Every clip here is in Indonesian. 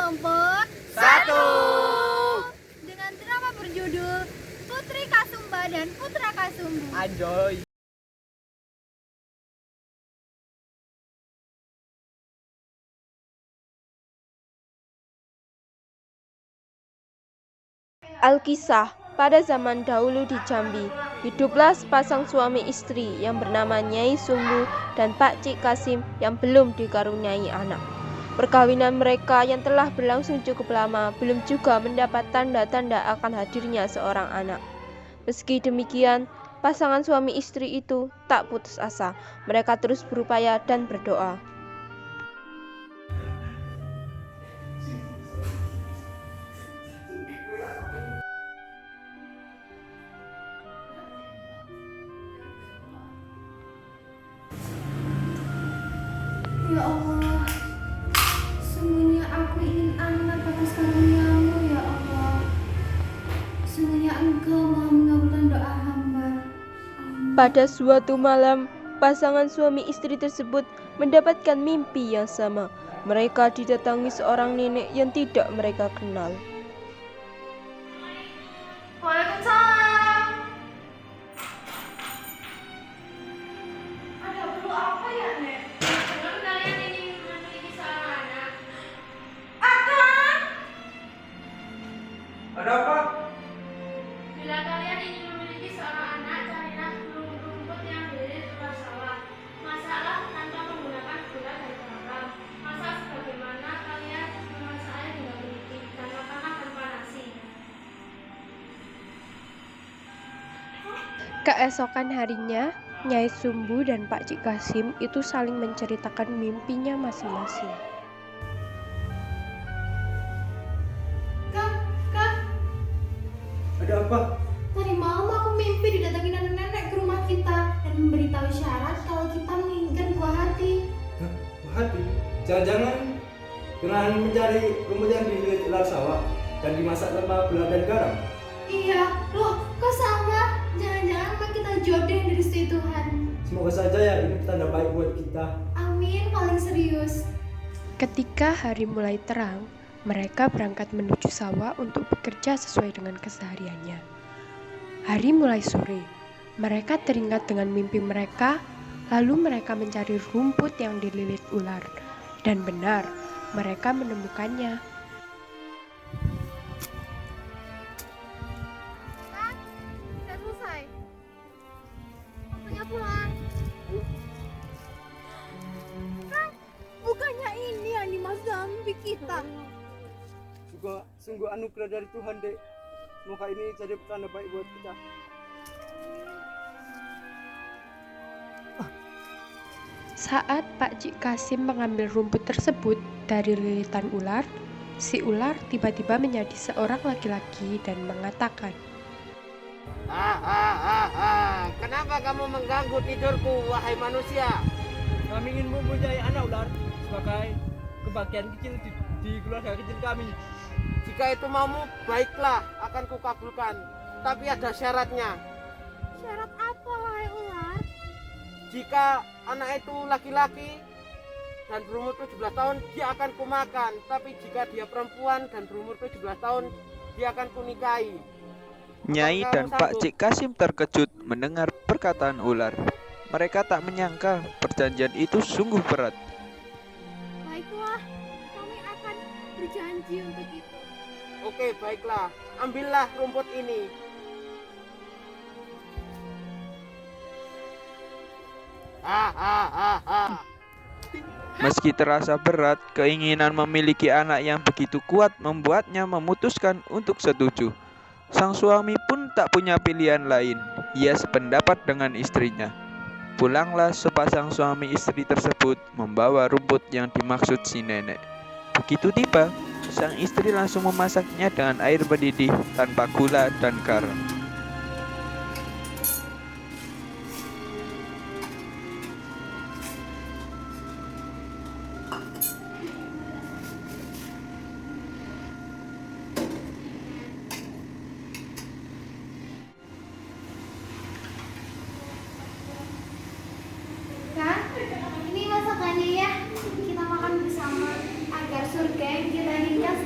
kelompok Satu. dengan drama berjudul Putri Kasumba dan Putra Kasumbu. Anjoy. Alkisah, pada zaman dahulu di Jambi, hiduplah sepasang suami istri yang bernama Nyai Sumbu dan Pak Cik Kasim yang belum dikaruniai anak. Perkawinan mereka yang telah berlangsung cukup lama belum juga mendapat tanda-tanda akan hadirnya seorang anak. Meski demikian, pasangan suami istri itu tak putus asa. Mereka terus berupaya dan berdoa. Ya Allah, sungguhnya aku ingin anak atas karunia-Mu ya Allah. Sungguhnya Engkau Maha mengabulkan doa hamba. Amin. Pada suatu malam, pasangan suami istri tersebut mendapatkan mimpi yang sama. Mereka didatangi seorang nenek yang tidak mereka kenal. Waalaikumsalam. Ada perlu apa ya, Nek? Benar kalian ingin memiliki seorang anak? Akan. Ada apa? Bila kalian ingin memiliki seorang anak, carilah rumput yang dililit luar sawah. Masaklah tanpa menggunakan gula dan garam. Masak sebagaimana kalian memasaknya dengan teliti dan makanlah tanpa nasi. Keesokan harinya, Nyai Sumbu dan Pak Cik Kasim itu saling menceritakan mimpinya masing-masing. Kang, Ada apa? tadi malam aku mimpi didatangi nenek-nenek ke rumah kita dan memberitahu syarat kalau kita menginginkan buah hati. Hah? Buah hati? Jangan-jangan dengan mencari rumput yang dililit ular sawah dan dimasak tanpa gula dan garam. Iya, loh, kok sama? Jangan-jangan memang kita jodoh yang direstui Tuhan. Semoga saja ya ini tanda baik buat kita. Amin, paling serius. Ketika hari mulai terang, mereka berangkat menuju sawah untuk bekerja sesuai dengan kesehariannya. Hari mulai sore, mereka teringat dengan mimpi mereka, lalu mereka mencari rumput yang dililit ular. Dan benar, mereka menemukannya. Kan, udah selesai. Waktunya pulang. Kan, bukannya ini yang dimaksud dalam mimpi kita. Sungguh anugerah dari Tuhan, Dek. Semoga ini jadi tanda baik buat kita. Saat Pak Cik Kasim mengambil rumput tersebut dari lilitan ular, si ular tiba-tiba menjadi seorang laki-laki dan mengatakan, Kenapa kamu mengganggu tidurku, wahai manusia? Kami ingin mempunyai anak ular sebagai kebahagiaan kecil di keluarga kecil kami. Jika itu maumu, baiklah, akan kukabulkan. Tapi ada syaratnya. Syarat apa, wahai ular? Jika anak itu laki-laki dan berumur 17 tahun, dia akan kumakan. Tapi jika dia perempuan dan berumur 17 tahun, dia akan kunikahi. Nyai Apakah dan kamu Pak sanggup? Cik Kasim terkejut mendengar perkataan ular. Mereka tak menyangka perjanjian itu sungguh berat. Baiklah, kami akan berjanji untuk itu. Oke, baiklah. Ambillah rumput ini. Meski terasa berat, keinginan memiliki anak yang begitu kuat membuatnya memutuskan untuk setuju. Sang suami pun tak punya pilihan lain. Ia sependapat dengan istrinya. Pulanglah sepasang suami istri tersebut membawa rumput yang dimaksud si nenek. Begitu tiba, sang istri langsung memasaknya dengan air mendidih tanpa gula dan garam. Kan, ini masakannya ya. Kita makan bersama agar surga yang kita inginkan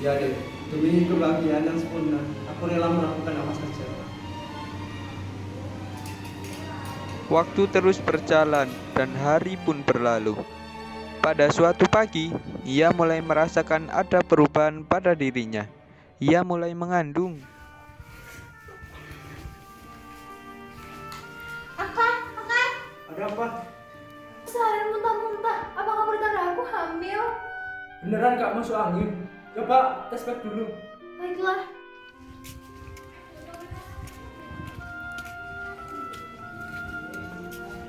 Ya dek, demi kebahagiaan yang sempurna, aku rela melakukan apa saja. Waktu terus berjalan dan hari pun berlalu. Pada suatu pagi, ia mulai merasakan ada perubahan pada dirinya. Ia mulai mengandung. Akang, Ada apa? seharian muntah-muntah. Apakah bertanda aku hamil? Beneran gak masuk angin? Coba tes pack dulu. Baiklah.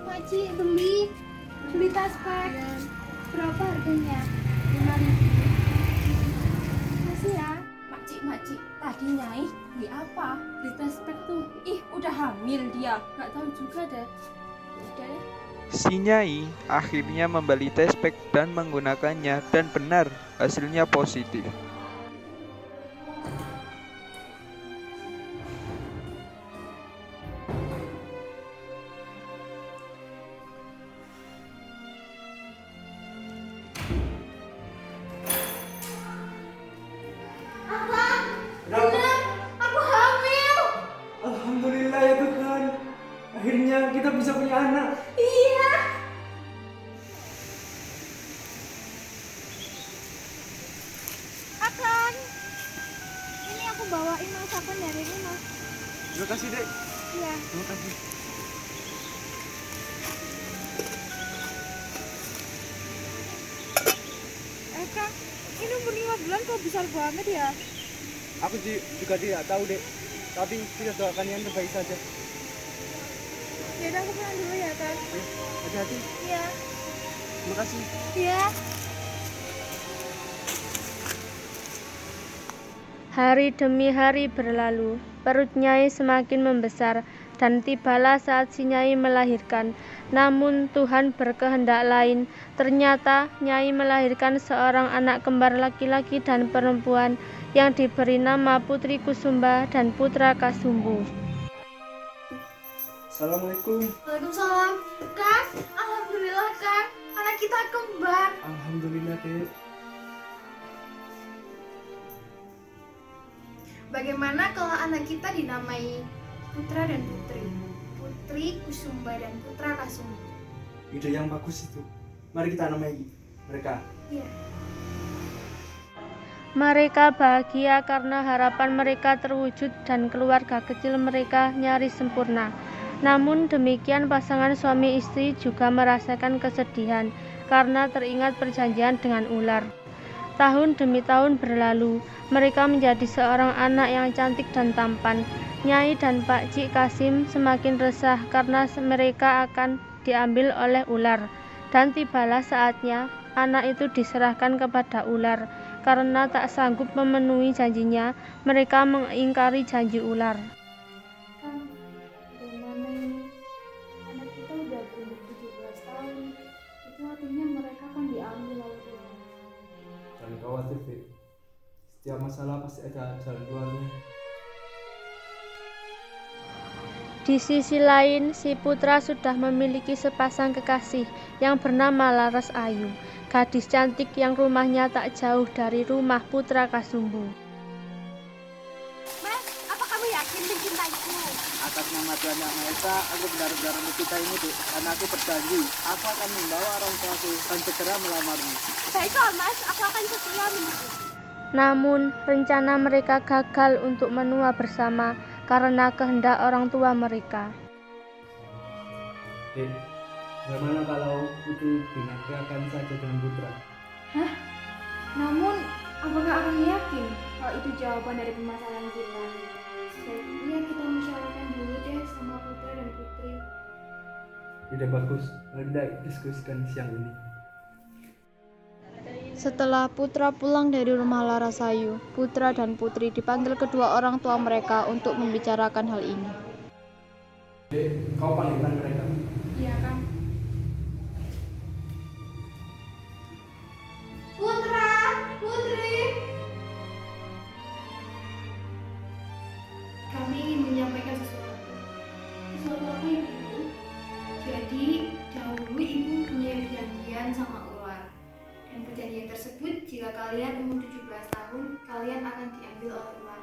Makcik, beli tas pack. Berapa harganya? 5.000. Makasih ya. Makcik, tadi Nyai beli apa? Beli tas pack tuh. Ih, udah hamil dia. Gak tahu juga deh. Udah deh. Si Nyai akhirnya membeli test pack dan menggunakannya, dan benar hasilnya positif. Ada apa? Aku hamil. Alhamdulillah ya Tuhan. Akhirnya kita bisa punya anak. Iya. Akang, ini aku bawain masakan dari rumah. Terima kasih dek. Iya. Terima kasih. Kang, ini umur 5 bulan kok besar banget ya? Aku juga tidak tahu dek. Tapi kita doakan yang terbaik saja. Ya udah aku pulang dulu ya, Kang. Hati-hati. Iya. Terima kasih. Iya. Hari demi hari berlalu, perut Nyai semakin membesar, dan tibalah saat si Nyai melahirkan. Namun Tuhan berkehendak lain. Ternyata Nyai melahirkan seorang anak kembar laki-laki dan perempuan yang diberi nama Putri Kusumba dan Putra Kasumbu. Assalamualaikum. Waalaikumsalam. Kang, alhamdulillah Kang, anak kita kembar. Alhamdulillah dek. Bagaimana kalau anak kita dinamai Putra dan Putri? Putri Kusumba dan Putra Kasumbu. Ide yang bagus itu. Mari kita namai mereka. Iya. Mereka bahagia karena harapan mereka terwujud dan keluarga kecil mereka nyaris sempurna. Namun demikian pasangan suami istri juga merasakan kesedihan karena teringat perjanjian dengan ular. Tahun demi tahun berlalu, mereka menjadi seorang anak yang cantik dan tampan. Nyai dan Pak Cik Kasim semakin resah karena mereka akan diambil oleh ular. Dan tibalah saatnya anak itu diserahkan kepada ular. Karena tak sanggup memenuhi janjinya, mereka mengingkari janji ular. Kang, bagaimana ini? Anak kita udah berumur 17 tahun. Itu artinya mereka akan diambil oleh ular. Jangan khawatir dek. Setiap masalah pasti ada jalan keluarnya. Di sisi lain, si putra sudah memiliki sepasang kekasih yang bernama Laras Ayu, gadis cantik yang rumahnya tak jauh dari rumah Putra Kasumbu. Mas, apa kamu yakin mencintaiku? Atas nama Tuhan Yang Maha Esa, aku benar-benar mencintai ini, Dek. Karena aku berjanji, aku akan membawa orang tuaku dan segera melamarmu. Baiklah Mas, aku akan segera menyusul. Namun, rencana mereka gagal untuk menua bersama karena kehendak orang tua mereka. Dek, bagaimana kalau Putri dinikakan saja dengan Putra? Namun, apakah akan yakin kalau itu jawaban dari permasalahan kita? Sebaiknya kita musyawarahkan dulu deh sama Putra dan Putri. Ide bagus. Mari kita diskusikan siang ini. Setelah Putra pulang dari rumah Larasayu, Putra dan Putri dipanggil kedua orang tua mereka untuk membicarakan hal ini. Dek, kau panggilkan mereka. Iya Kang. Putra, Putri. Kami ingin menyampaikan sesuatu. Sesuatu apa Ibu? Jadi dahulu Ibu punya perjanjian sama ular. Dan perjanjian tersebut, jika kalian umur 17 tahun, kalian akan diambil oleh ular.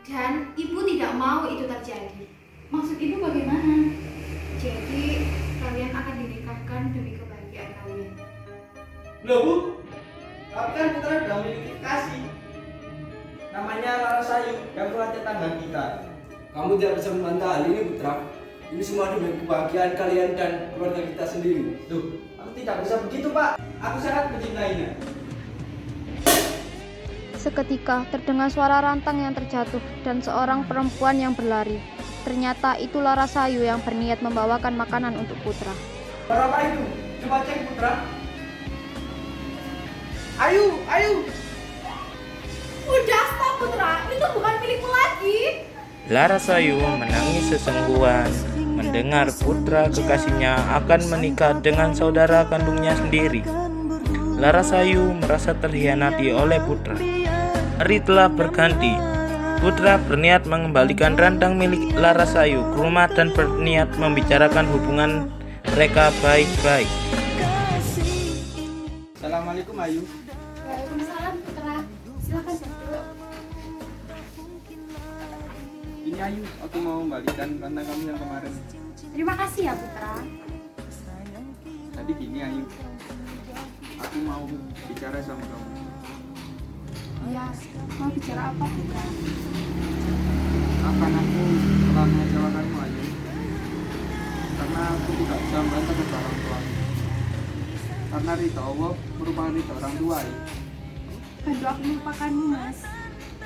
Dan ibu tidak mau itu terjadi. Maksud ibu bagaimana? Jadi, kalian akan dinikahkan demi kebahagiaan kalian. Loh Bu, tapi kan Putra sudah memiliki kekasih. Namanya Larasayu yang telah tetangga kita. Kamu tidak bisa membantah hal ini Putra. Ini semua demi kebahagiaan kalian dan keluarga kita sendiri. Loh, aku tidak bisa begitu Pak. Aku sangat mencintainya. Seketika terdengar suara rantang yang terjatuh dan seorang perempuan yang berlari. Ternyata itu Larasayu yang berniat membawakan makanan untuk Putra. Berapa itu? Coba cek Putra. Ayo. Udah stop Putra, itu bukan milikmu lagi. Larasayu menangis sesungguhan mendengar putra kekasihnya akan menikah dengan saudara kandungnya sendiri. Larasayu merasa terhianati oleh Putra. Hari telah berganti. Putra berniat mengembalikan rantang milik Larasayu ke rumah dan berniat membicarakan hubungan mereka baik-baik. Assalamualaikum Ayu. Waalaikumsalam Putra, silakan duduk. Ini Ayu, aku mau membalikan rantang kamu yang kemarin. Terima kasih ya Putra. Tadi gini Ayu, aku mau bicara sama kamu. Ya, mau bicara apa Putra? Akan aku telah mengecewakanmu Ayu, karena aku tidak bisa membantah kedua orang tua. Karena ridha Allah merupakan ridha orang tua Ayu. Bantu aku melupakanmu Mas.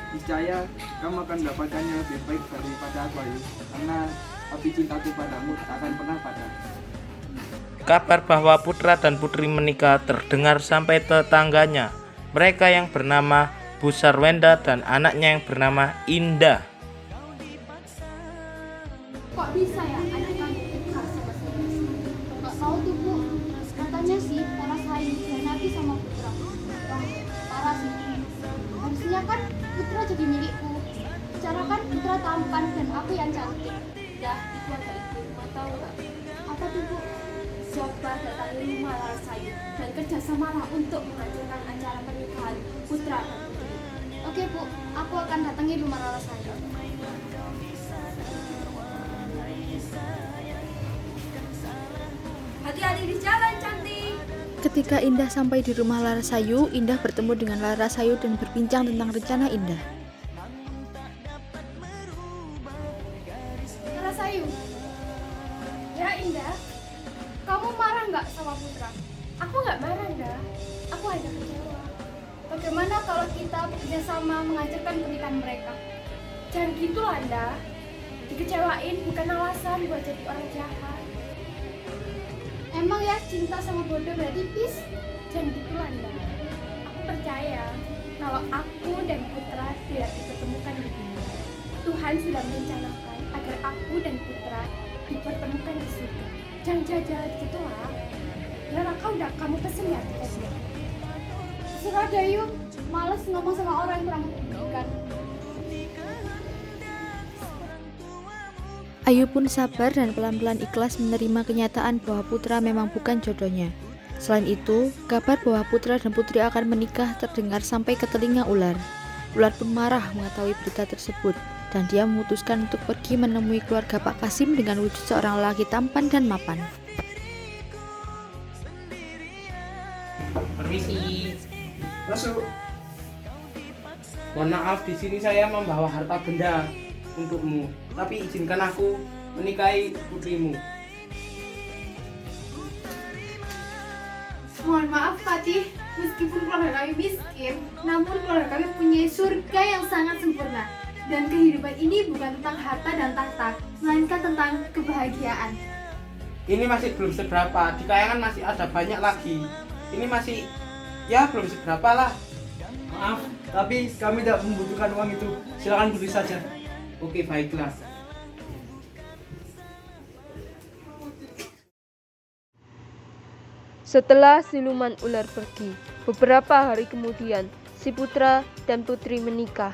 Niscaya kamu akan mendapatkannya lebih baik daripada aku Ayu, karena api cintaku padamu tak akan pernah padam. Kabar bahwa Putra dan Putri menikah terdengar sampai tetangganya, mereka yang bernama Bu Sarwenda dan anaknya yang bernama Indah. Kok bisa ya anak kami dekat sama si Mas? Nggak tahu tuh Bu, katanya sih Larasayu nanti sama Putra. Wah, parah sih. Harusnya kan Putra jadi milikku. Secara kan Putra tampan dan aku yang cantik. Dah, itu agak itu. Mau tahu nggak? Apa tuh Bu? Coba datangi rumah Larasayu dan kerjasamalah untuk menghancurkan acara pernikahan Putra dan Putri. Oke Bu, aku akan datangi rumah Larasayu. Hati-hati di jalan cantik. Ketika Indah sampai di rumah Larasayu, Indah bertemu dengan Larasayu dan berbincang tentang rencana Indah. Larasayu. Ya Indah, kamu marah nggak sama Putra? Aku nggak marah, Indah. Aku hanya kecewa. Bagaimana kalau kita bekerjasama menghancurkan pernikahan mereka? Jangan gitu lah, Indah. Dikecewain bukan alasan buat jadi orang jahat. Emang ya cinta sama bodoh berarti peace? Jangan gitu lah, Indah. Aku percaya kalau aku dan Putra tidak dipertemukan di dunia, Tuhan sudah merencanakan agar aku dan Putra dipertemukan di surga. Jangan jalan-jalan gitu lah. Neraka udah kamu pesen ya tiketnya. Terserah deh yuk, males ngomong sama orang yang kurang pendidikan. Ayu pun sabar dan pelan-pelan ikhlas menerima kenyataan bahwa Putra memang bukan jodohnya. Selain itu, kabar bahwa Putra dan Putri akan menikah terdengar sampai ke telinga ular. Ular pun marah mengetahui berita tersebut, dan dia memutuskan untuk pergi menemui keluarga Pak Kasim dengan wujud seorang lelaki tampan dan mapan. Permisi. Masuk. Mohon maaf, di sini saya membawa harta benda untukmu, tapi izinkan aku menikahi putrimu. Mohon maaf Fatih, meskipun keluarga kami miskin, namun keluarga kami punya surga yang sangat sempurna. Dan kehidupan ini bukan tentang harta dan tahta, melainkan tentang kebahagiaan. Ini masih belum seberapa, di kayangan masih ada banyak lagi. Ini masih, ya belum seberapa lah. Maaf, tapi kami tidak membutuhkan uang itu. Silakan beli saja. Oke, baiklah. Setelah siluman ular pergi, beberapa hari kemudian si Putra dan Putri menikah.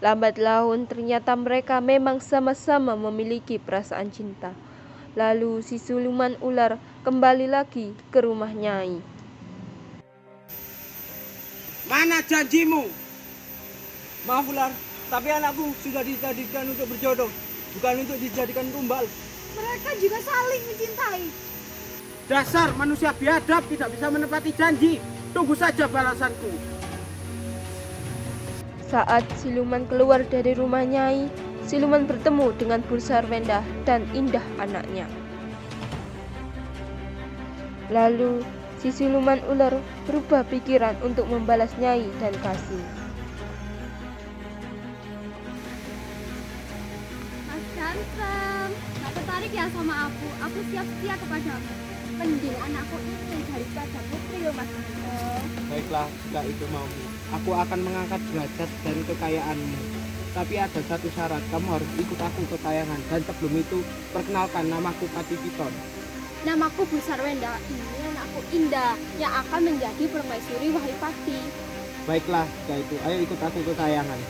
Lambat laun ternyata mereka memang sama-sama memiliki perasaan cinta. Lalu si siluman ular kembali lagi ke rumah Nyai. Mana janjimu? Maaf ular, tapi anakku sudah dijadikan untuk berjodoh, bukan untuk dijadikan tumbal. Mereka juga saling mencintai. Dasar manusia biadab tidak bisa menepati janji. Tunggu saja balasanku. Saat siluman keluar dari rumah Nyai, siluman bertemu dengan Bursarwenda dan Indah anaknya. Lalu si siluman ular berubah pikiran untuk membalas Nyai dan Kasim. Mas ganteng, gak tertarik ya sama aku? Aku siap setia kepadamu. Mending anakku ini daripada putri loh mas ganteng. Baiklah, jika itu maumu, aku akan mengangkat derajat dari kekayaanmu. Tapi ada satu syarat, kamu harus ikut aku ke kayangan. Dan sebelum itu, perkenalkan namaku Patipiton. Namaku Bursarwenda, ini anakku Indah yang akan menjadi permaisuri Wahipati. Baiklah, jika itu, ayo ikut aku ke kayangan.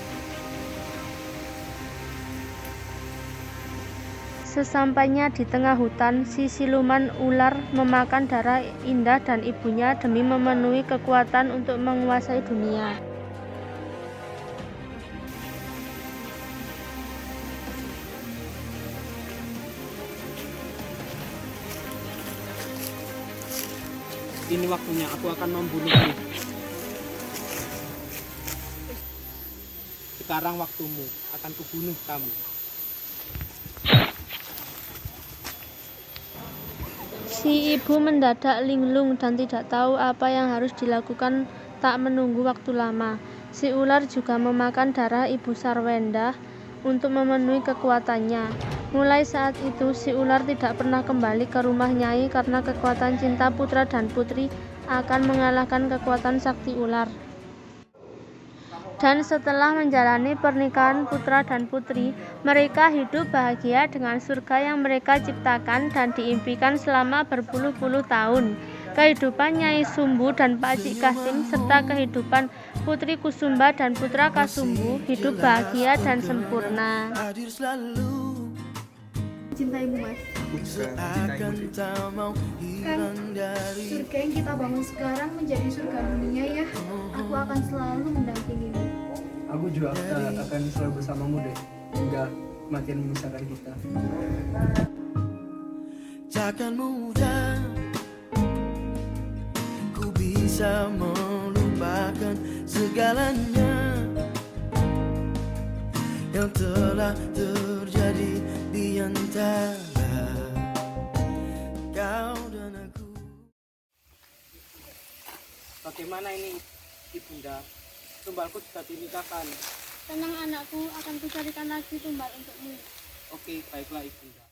Sesampainya di tengah hutan, si siluman ular memakan darah Indah dan ibunya demi memenuhi kekuatan untuk menguasai dunia. Ini waktunya, aku akan membunuhmu. Sekarang waktumu, akan kubunuh kamu. Si ibu mendadak linglung dan tidak tahu apa yang harus dilakukan. Tak menunggu waktu lama, si ular juga memakan darah ibu Sarwenda untuk memenuhi kekuatannya. Mulai saat itu si ular tidak pernah kembali ke rumah Nyai karena kekuatan cinta putra dan putri akan mengalahkan kekuatan sakti ular. Dan setelah menjalani pernikahan putra dan putri, mereka hidup bahagia dengan surga yang mereka ciptakan dan diimpikan selama berpuluh-puluh tahun. Kehidupan Nyai Sumbu dan Pak Cik Kasim serta kehidupan Putri Kusumba dan Putra Kasumbu hidup bahagia dan sempurna. Cintaimu mas. Kan surga yang kita bangun sekarang menjadi surga dunia ya. Aku akan selalu mendampingimu. Aku juga akan selalu bersamamu deh, hingga kematian memisahkan kita. Takkan mudah ku bisa melupakan segalanya yang telah terjadi di antara kau dan aku. Bagaimana ini, Ibunda? Tumbalku sudah dinikahkan. Tenang anakku, akan kucarikan lagi tumbal untukmu. Oke, baiklah Ibunda.